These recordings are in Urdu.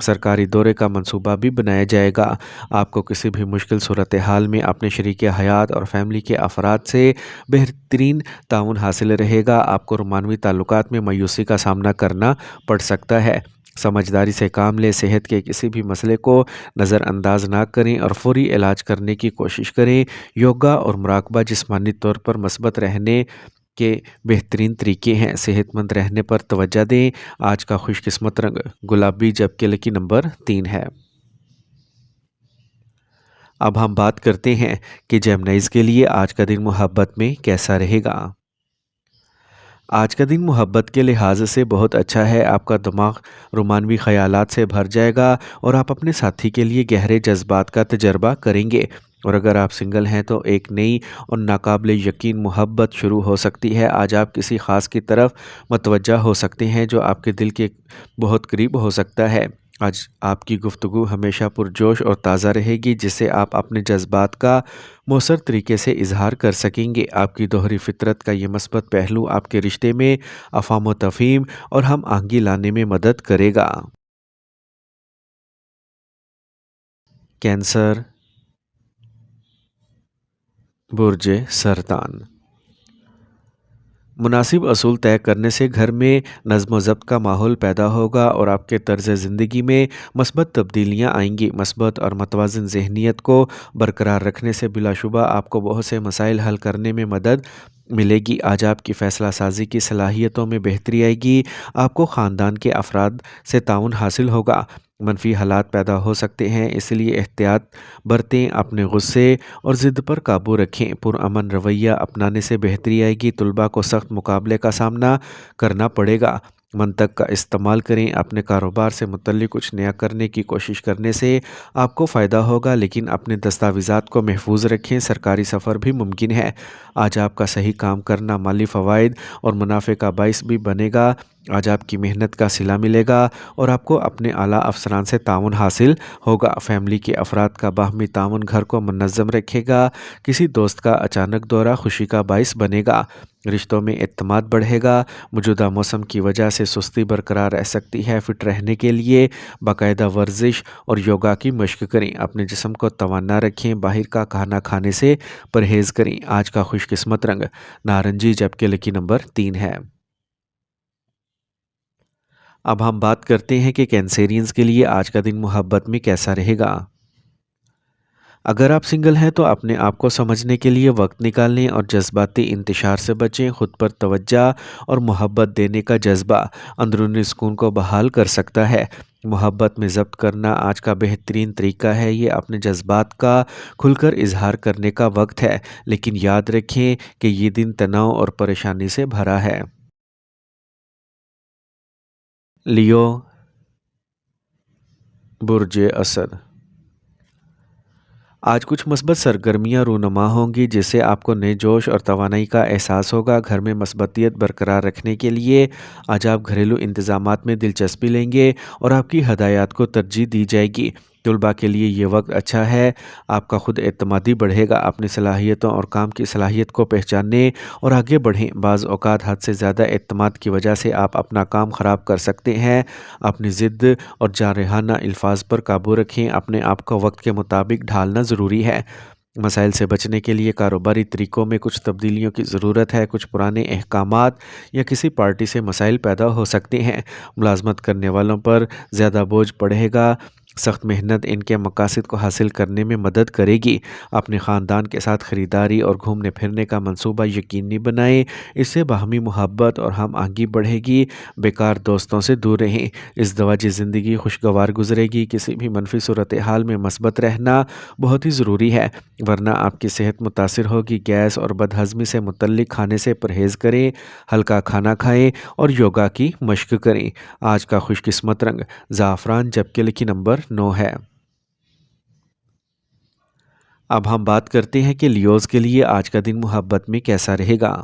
سرکاری دورے کا منصوبہ بھی بنایا جائے گا۔ آپ کو کسی بھی مشکل صورتحال میں اپنے شریک حیات اور فیملی کے افراد سے بہترین تعاون حاصل رہے گا۔ آپ کو رومانوی تعلقات میں مایوسی کا سامنا کرنا پڑ سکتا ہے۔ سمجھداری سے کام لیں، صحت کے کسی بھی مسئلے کو نظر انداز نہ کریں اور فوری علاج کرنے کی کوشش کریں۔ یوگا اور مراقبہ جسمانی طور پر مثبت رہنے کے بہترین طریقے ہیں۔ صحت مند رہنے پر توجہ دیں۔ آج کا خوش قسمت رنگ گلابی جبکہ لکی نمبر 3 ہے۔ اب ہم بات کرتے ہیں کہ جیمنائز کے لیے آج کا دن محبت میں کیسا رہے گا۔ آج کا دن محبت کے لحاظ سے بہت اچھا ہے۔ آپ کا دماغ رومانوی خیالات سے بھر جائے گا اور آپ اپنے ساتھی کے لیے گہرے جذبات کا تجربہ کریں گے، اور اگر آپ سنگل ہیں تو ایک نئی اور ناقابل یقین محبت شروع ہو سکتی ہے۔ آج آپ کسی خاص کی طرف متوجہ ہو سکتے ہیں جو آپ کے دل کے بہت قریب ہو سکتا ہے۔ آج آپ کی گفتگو ہمیشہ پرجوش اور تازہ رہے گی، جس سے آپ اپنے جذبات کا مؤثر طریقے سے اظہار کر سکیں گے۔ آپ کی دوہری فطرت کا یہ مثبت پہلو آپ کے رشتے میں افہام و تفہیم اور ہم آہنگی لانے میں مدد کرے گا۔ کینسر، برج سرطان۔ مناسب اصول طے کرنے سے گھر میں نظم و ضبط کا ماحول پیدا ہوگا اور آپ کے طرز زندگی میں مثبت تبدیلیاں آئیں گی۔ مثبت اور متوازن ذہنیت کو برقرار رکھنے سے بلا شبہ آپ کو بہت سے مسائل حل کرنے میں مدد ملے گی۔ آج آپ کی فیصلہ سازی کی صلاحیتوں میں بہتری آئے گی۔ آپ کو خاندان کے افراد سے تعاون حاصل ہوگا۔ منفی حالات پیدا ہو سکتے ہیں، اس لیے احتیاط برتیں۔ اپنے غصے اور ضد پر قابو رکھیں۔ پرامن رویہ اپنانے سے بہتری آئے گی۔ طلباء کو سخت مقابلے کا سامنا کرنا پڑے گا۔ منطق کا استعمال کریں۔ اپنے کاروبار سے متعلق کچھ نیا کرنے کی کوشش کرنے سے آپ کو فائدہ ہوگا، لیکن اپنے دستاویزات کو محفوظ رکھیں۔ سرکاری سفر بھی ممکن ہے۔ آج آپ کا صحیح کام کرنا مالی فوائد اور منافع کا باعث بھی بنے گا۔ آج آپ کی محنت کا صلہ ملے گا اور آپ کو اپنے اعلیٰ افسران سے تعاون حاصل ہوگا۔ فیملی کے افراد کا باہمی تعاون گھر کو منظم رکھے گا۔ کسی دوست کا اچانک دورہ خوشی کا باعث بنے گا۔ رشتوں میں اعتماد بڑھے گا۔ موجودہ موسم کی وجہ سے سستی برقرار رہ سکتی ہے۔ فٹ رہنے کے لیے باقاعدہ ورزش اور یوگا کی مشق کریں۔ اپنے جسم کو توانا رکھیں۔ باہر کا کھانا کھانے سے پرہیز کریں۔ آج کا خوش قسمت رنگ نارنجی جبکہ لکی نمبر 3 ہے۔ اب ہم بات کرتے ہیں کہ کینسیرینز کے لیے آج کا دن محبت میں کیسا رہے گا۔ اگر آپ سنگل ہیں تو اپنے آپ کو سمجھنے کے لیے وقت نکالیں اور جذباتی انتشار سے بچیں۔ خود پر توجہ اور محبت دینے کا جذبہ اندرونی سکون کو بحال کر سکتا ہے۔ محبت میں ضبط کرنا آج کا بہترین طریقہ ہے۔ یہ اپنے جذبات کا کھل کر اظہار کرنے کا وقت ہے، لیکن یاد رکھیں کہ یہ دن تناؤ اور پریشانی سے بھرا ہے۔ لیو، برج اسد۔ آج کچھ مثبت سرگرمیاں رونما ہوں گی، جس سے آپ کو نئے جوش اور توانائی کا احساس ہوگا۔ گھر میں مثبتیت برقرار رکھنے کے لیے آج آپ گھریلو انتظامات میں دلچسپی لیں گے اور آپ کی ہدایات کو ترجیح دی جائے گی۔ طلباء کے لیے یہ وقت اچھا ہے۔ آپ کا خود اعتمادی بڑھے گا۔ اپنی صلاحیتوں اور کام کی صلاحیت کو پہچانیں اور آگے بڑھیں۔ بعض اوقات حد سے زیادہ اعتماد کی وجہ سے آپ اپنا کام خراب کر سکتے ہیں۔ اپنی ضد اور جارحانہ الفاظ پر قابو رکھیں۔ اپنے آپ کو وقت کے مطابق ڈھالنا ضروری ہے۔ مسائل سے بچنے کے لیے کاروباری طریقوں میں کچھ تبدیلیوں کی ضرورت ہے۔ کچھ پرانے احکامات یا کسی پارٹی سے مسائل پیدا ہو سکتے ہیں۔ ملازمت کرنے والوں پر زیادہ بوجھ پڑے گا۔ سخت محنت ان کے مقاصد کو حاصل کرنے میں مدد کرے گی۔ اپنے خاندان کے ساتھ خریداری اور گھومنے پھرنے کا منصوبہ یقینی بنائیں۔ اس سے باہمی محبت اور ہم آہنگی بڑھے گی۔ بیکار دوستوں سے دور رہیں۔ ازدواجی زندگی خوشگوار گزرے گی۔ کسی بھی منفی صورتحال میں مثبت رہنا بہت ہی ضروری ہے، ورنہ آپ کی صحت متاثر ہوگی۔ گیس اور بد ہضمی سے متعلق کھانے سے پرہیز کریں۔ ہلکا کھانا کھائیں اور یوگا کی مشق کریں۔ آج کا خوش قسمت رنگ زعفران جبکہ لکی نمبر 9 ہے۔ اب ہم بات کرتے ہیں کہ لیوز کے لیے آج کا دن محبت میں کیسا رہے گا۔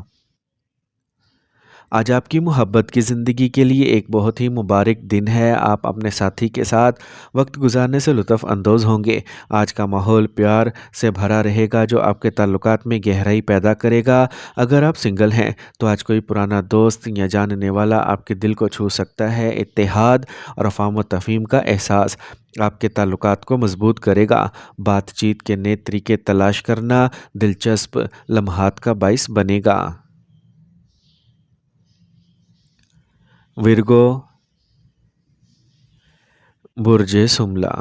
آج آپ کی محبت کی زندگی کے لیے ایک بہت ہی مبارک دن ہے۔ آپ اپنے ساتھی کے ساتھ وقت گزارنے سے لطف اندوز ہوں گے۔ آج کا ماحول پیار سے بھرا رہے گا جو آپ کے تعلقات میں گہرائی پیدا کرے گا۔ اگر آپ سنگل ہیں تو آج کوئی پرانا دوست یا جاننے والا آپ کے دل کو چھو سکتا ہے۔ اتحاد اور افہام و تفہیم کا احساس آپ کے تعلقات کو مضبوط کرے گا۔ بات چیت کے نئے طریقے تلاش کرنا دلچسپ لمحات کا باعث بنے گا۔ ورگو، برج سملہ،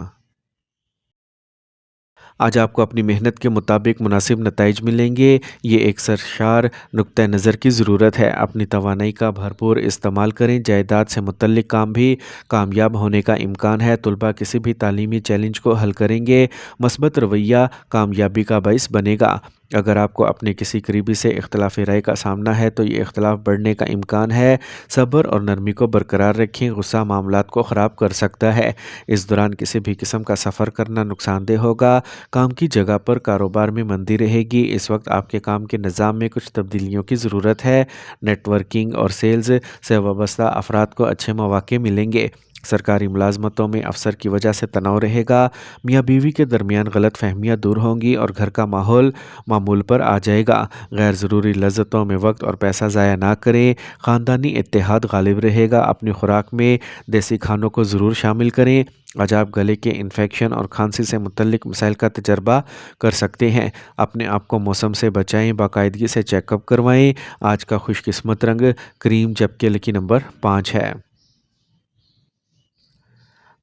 آج آپ کو اپنی محنت کے مطابق مناسب نتائج ملیں گے۔ یہ ایک سرشار نقطہ نظر کی ضرورت ہے۔ اپنی توانائی کا بھرپور استعمال کریں۔ جائیداد سے متعلق کام بھی کامیاب ہونے کا امکان ہے۔ طلباء کسی بھی تعلیمی چیلنج کو حل کریں گے۔ مثبت رویہ کامیابی کا باعث بنے گا۔ اگر آپ کو اپنے کسی قریبی سے اختلاف رائے کا سامنا ہے تو یہ اختلاف بڑھنے کا امکان ہے۔ صبر اور نرمی کو برقرار رکھیں۔ غصہ معاملات کو خراب کر سکتا ہے۔ اس دوران کسی بھی قسم کا سفر کرنا نقصان دہ ہوگا۔ کام کی جگہ پر کاروبار میں مندی رہے گی۔ اس وقت آپ کے کام کے نظام میں کچھ تبدیلیوں کی ضرورت ہے۔ نیٹ ورکنگ اور سیلز سے وابستہ افراد کو اچھے مواقع ملیں گے۔ سرکاری ملازمتوں میں افسر کی وجہ سے تناؤ رہے گا۔ میاں بیوی کے درمیان غلط فہمیاں دور ہوں گی اور گھر کا ماحول معمول پر آ جائے گا۔ غیر ضروری لذتوں میں وقت اور پیسہ ضائع نہ کریں۔ خاندانی اتحاد غالب رہے گا۔ اپنی خوراک میں دیسی کھانوں کو ضرور شامل کریں۔ آج آپ گلے کے انفیکشن اور کھانسی سے متعلق مسائل کا تجربہ کر سکتے ہیں۔ اپنے آپ کو موسم سے بچائیں۔ باقاعدگی سے چیک اپ کروائیں۔ آج کا خوش قسمت رنگ کریم جبکہ لکی نمبر 5 ہے۔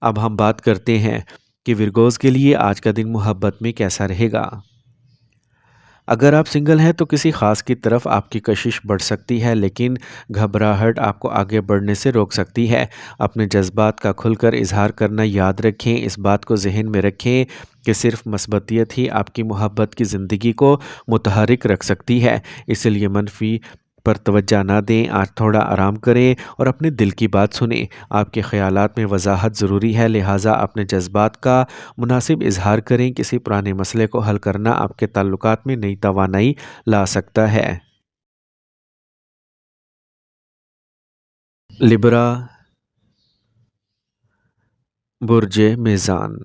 اب ہم بات کرتے ہیں کہ ورگوز کے لیے آج کا دن محبت میں کیسا رہے گا۔ اگر آپ سنگل ہیں تو کسی خاص کی طرف آپ کی کشش بڑھ سکتی ہے لیکن گھبراہٹ آپ کو آگے بڑھنے سے روک سکتی ہے۔ اپنے جذبات کا کھل کر اظہار کرنا یاد رکھیں۔ اس بات کو ذہن میں رکھیں کہ صرف مثبتیت ہی آپ کی محبت کی زندگی کو متحرک رکھ سکتی ہے۔ اس لیے منفی پر توجہ نہ دیں۔ آج تھوڑا آرام کریں اور اپنے دل کی بات سنیں۔ آپ کے خیالات میں وضاحت ضروری ہے، لہٰذا اپنے جذبات کا مناسب اظہار کریں۔ کسی پرانے مسئلے کو حل کرنا آپ کے تعلقات میں نئی توانائی لا سکتا ہے۔ لبرا، برج میزان،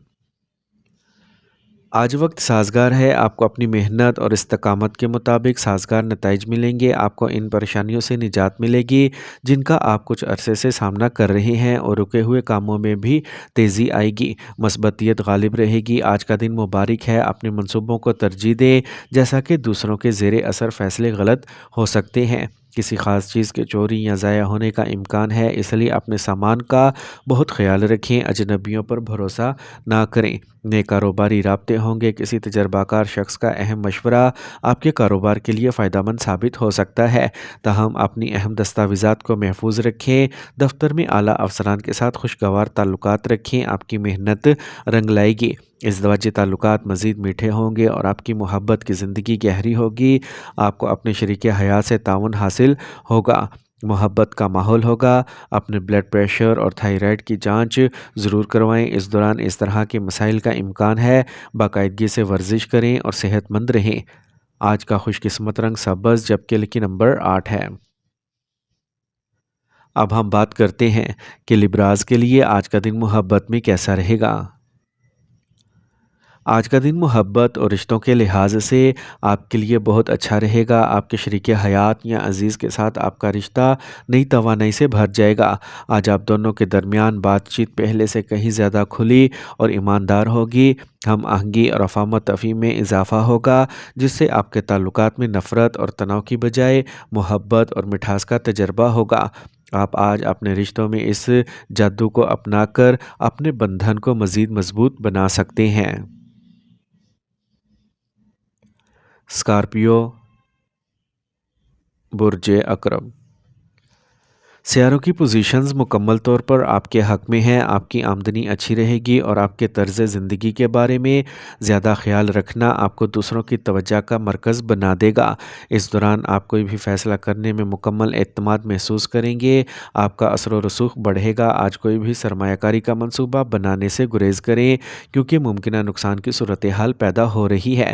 آج وقت سازگار ہے۔ آپ کو اپنی محنت اور استقامت کے مطابق سازگار نتائج ملیں گے۔ آپ کو ان پریشانیوں سے نجات ملے گی جن کا آپ کچھ عرصے سے سامنا کر رہے ہیں اور رکے ہوئے کاموں میں بھی تیزی آئے گی۔ مثبتیت غالب رہے گی۔ آج کا دن مبارک ہے۔ اپنے منصوبوں کو ترجیح دیں جیسا کہ دوسروں کے زیر اثر فیصلے غلط ہو سکتے ہیں۔ کسی خاص چیز کے چوری یا ضائع ہونے کا امکان ہے، اس لیے اپنے سامان کا بہت خیال رکھیں۔ اجنبیوں پر بھروسہ نہ کریں۔ نئے کاروباری رابطے ہوں گے۔ کسی تجربہ کار شخص کا اہم مشورہ آپ کے کاروبار کے لیے فائدہ مند ثابت ہو سکتا ہے۔ تاہم اپنی اہم دستاویزات کو محفوظ رکھیں۔ دفتر میں اعلیٰ افسران کے ساتھ خوشگوار تعلقات رکھیں۔ آپ کی محنت رنگ لائے گی۔ ازدواجی تعلقات مزید میٹھے ہوں گے اور آپ کی محبت کی زندگی گہری ہوگی۔ آپ کو اپنے شریک حیات سے تعاون حاصل ہوگا۔ محبت کا ماحول ہوگا۔ اپنے بلڈ پریشر اور تھائرائیڈ کی جانچ ضرور کروائیں۔ اس دوران اس طرح کے مسائل کا امکان ہے۔ باقاعدگی سے ورزش کریں اور صحت مند رہیں۔ آج کا خوش قسمت رنگ سبز جبکہ لکی نمبر 8 ہے۔ اب ہم بات کرتے ہیں کہ لبراز کے لیے آج کا دن محبت میں کیسا رہے گا۔ آج کا دن محبت اور رشتوں کے لحاظ سے آپ کے لیے بہت اچھا رہے گا۔ آپ کے شریک حیات یا عزیز کے ساتھ آپ کا رشتہ نئی توانائی سے بھر جائے گا۔ آج آپ دونوں کے درمیان بات چیت پہلے سے کہیں زیادہ کھلی اور ایماندار ہوگی۔ ہم آہنگی اور افہام و تفہیم میں اضافہ ہوگا جس سے آپ کے تعلقات میں نفرت اور تناؤ کی بجائے محبت اور مٹھاس کا تجربہ ہوگا۔ آپ آج اپنے رشتوں میں اس جادو کو اپنا کر اپنے بندھن کو مزید مضبوط بنا سکتے ہیں۔ اسکارپیو، برج عقرب، سیاروں کی پوزیشنز مکمل طور پر آپ کے حق میں ہیں۔ آپ کی آمدنی اچھی رہے گی اور آپ کے طرز زندگی کے بارے میں زیادہ خیال رکھنا آپ کو دوسروں کی توجہ کا مرکز بنا دے گا۔ اس دوران آپ کوئی بھی فیصلہ کرنے میں مکمل اعتماد محسوس کریں گے۔ آپ کا اثر و رسوخ بڑھے گا۔ آج کوئی بھی سرمایہ کاری کا منصوبہ بنانے سے گریز کریں کیونکہ ممکنہ نقصان کی صورتحال پیدا ہو رہی ہے۔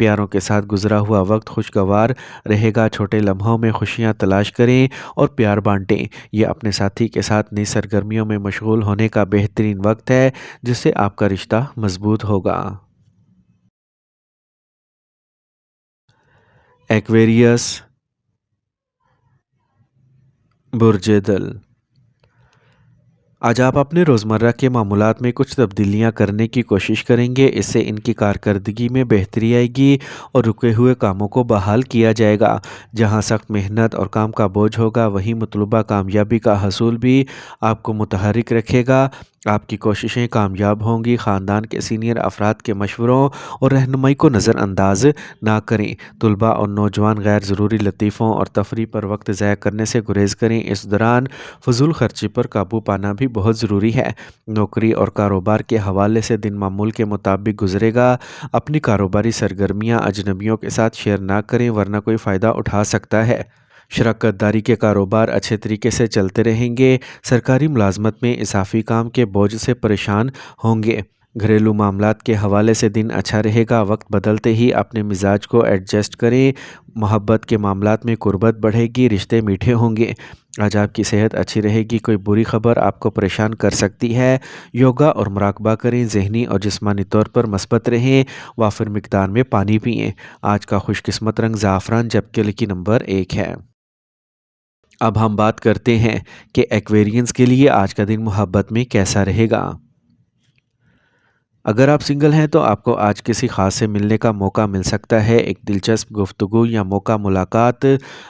پیاروں کے ساتھ گزرا ہوا وقت خوشگوار رہے گا۔ چھوٹے لمحوں میں خوشیاں تلاش کریں اور پیار بانٹیں۔ یہ اپنے ساتھی کے ساتھ نئی سرگرمیوں میں مشغول ہونے کا بہترین وقت ہے جس سے آپ کا رشتہ مضبوط ہوگا۔ ایکویریس، برج دل۔ آج آپ اپنے روزمرہ کے معمولات میں کچھ تبدیلیاں کرنے کی کوشش کریں گے، اس سے ان کی کارکردگی میں بہتری آئے گی اور رکے ہوئے کاموں کو بحال کیا جائے گا۔ جہاں سخت محنت اور کام کا بوجھ ہوگا وہیں مطلوبہ کامیابی کا حصول بھی آپ کو متحرک رکھے گا۔ آپ کی کوششیں کامیاب ہوں گی۔ خاندان کے سینئر افراد کے مشوروں اور رہنمائی کو نظر انداز نہ کریں۔ طلباء اور نوجوان غیر ضروری لطیفوں اور تفریح پر وقت ضائع کرنے سے گریز کریں۔ اس دوران فضول خرچی پر قابو پانا بھی بہت ضروری ہے۔ نوکری اور کاروبار کے حوالے سے دن معمول کے مطابق گزرے گا۔ اپنی کاروباری سرگرمیاں اجنبیوں کے ساتھ شیئر نہ کریں ورنہ کوئی فائدہ اٹھا سکتا ہے۔ شراکت داری کے کاروبار اچھے طریقے سے چلتے رہیں گے۔ سرکاری ملازمت میں اضافی کام کے بوجھ سے پریشان ہوں گے۔ گھریلو معاملات کے حوالے سے دن اچھا رہے گا۔ وقت بدلتے ہی اپنے مزاج کو ایڈجسٹ کریں۔ محبت کے معاملات میں قربت بڑھے گی، رشتے میٹھے ہوں گے۔ آج آپ کی صحت اچھی رہے گی۔ کوئی بری خبر آپ کو پریشان کر سکتی ہے۔ یوگا اور مراقبہ کریں۔ ذہنی اور جسمانی طور پر مثبت رہیں۔ وافر مقدار میں پانی پئیں۔ آج کا خوش قسمت رنگ زعفران جبکہ لکی نمبر 1 ہے۔ اب ہم بات کرتے ہیں کہ ایکویرینس کے لیے آج کا دن محبت میں کیسا رہے گا۔ اگر آپ سنگل ہیں تو آپ کو آج کسی خاص سے ملنے کا موقع مل سکتا ہے۔ ایک دلچسپ گفتگو یا موقع ملاقات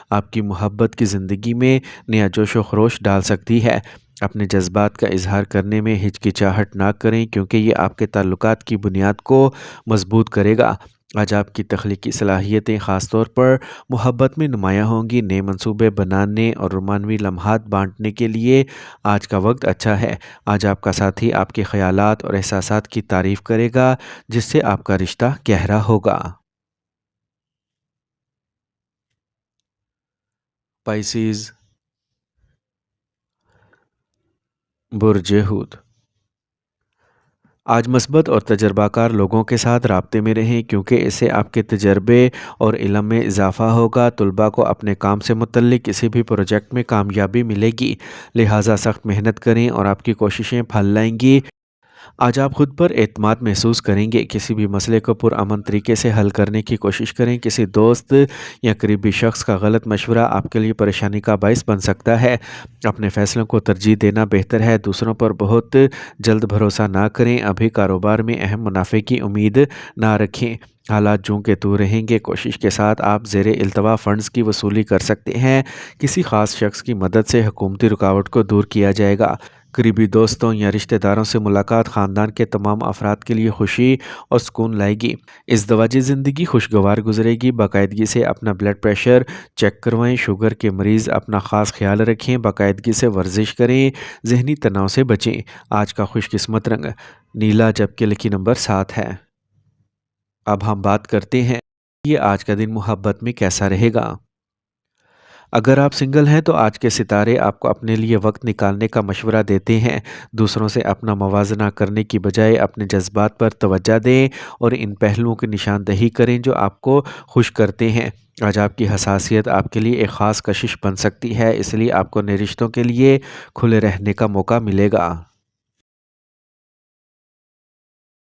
آپ کی محبت کی زندگی میں نیا جوش و خروش ڈال سکتی ہے۔ اپنے جذبات کا اظہار کرنے میں ہچکچاہٹ نہ کریں کیونکہ یہ آپ کے تعلقات کی بنیاد کو مضبوط کرے گا۔ آج آپ کی تخلیقی صلاحیتیں خاص طور پر محبت میں نمایاں ہوں گی۔ نئے منصوبے بنانے اور رومانوی لمحات بانٹنے کے لیے آج کا وقت اچھا ہے۔ آج آپ کا ساتھی آپ کے خیالات اور احساسات کی تعریف کرے گا جس سے آپ کا رشتہ گہرا ہوگا۔ پائسیز، برج حوت۔ آج مثبت اور تجربہ کار لوگوں کے ساتھ رابطے میں رہیں کیونکہ اس سے آپ کے تجربے اور علم میں اضافہ ہوگا۔ طلباء کو اپنے کام سے متعلق کسی بھی پروجیکٹ میں کامیابی ملے گی، لہٰذا سخت محنت کریں اور آپ کی کوششیں پھل لائیں گی۔ آج آپ خود پر اعتماد محسوس کریں گے۔ کسی بھی مسئلے کو پرامن طریقے سے حل کرنے کی کوشش کریں۔ کسی دوست یا قریبی شخص کا غلط مشورہ آپ کے لیے پریشانی کا باعث بن سکتا ہے۔ اپنے فیصلوں کو ترجیح دینا بہتر ہے۔ دوسروں پر بہت جلد بھروسہ نہ کریں۔ ابھی کاروبار میں اہم منافع کی امید نہ رکھیں۔ حالات جوں کے توں رہیں گے۔ کوشش کے ساتھ آپ زیر التوا فنڈز کی وصولی کر سکتے ہیں۔ کسی خاص شخص کی مدد سے حکومتی رکاوٹ کو دور کیا جائے گا۔ قریبی دوستوں یا رشتہ داروں سے ملاقات خاندان کے تمام افراد کے لیے خوشی اور سکون لائے گی۔ ازدواجی زندگی خوشگوار گزرے گی۔ باقاعدگی سے اپنا بلڈ پریشر چیک کروائیں۔ شوگر کے مریض اپنا خاص خیال رکھیں۔ باقاعدگی سے ورزش کریں۔ ذہنی تناؤ سے بچیں۔ آج کا خوش قسمت رنگ نیلا جبکہ لکی نمبر 7 ہے۔ اب ہم بات کرتے ہیں یہ آج کا دن محبت میں کیسا رہے گا۔ اگر آپ سنگل ہیں تو آج کے ستارے آپ کو اپنے لیے وقت نکالنے کا مشورہ دیتے ہیں۔ دوسروں سے اپنا موازنہ کرنے کی بجائے اپنے جذبات پر توجہ دیں اور ان پہلوؤں کی نشاندہی کریں جو آپ کو خوش کرتے ہیں۔ آج آپ کی حساسیت آپ کے لیے ایک خاص کشش بن سکتی ہے، اس لیے آپ کو نئے رشتوں کے لیے کھلے رہنے کا موقع ملے گا۔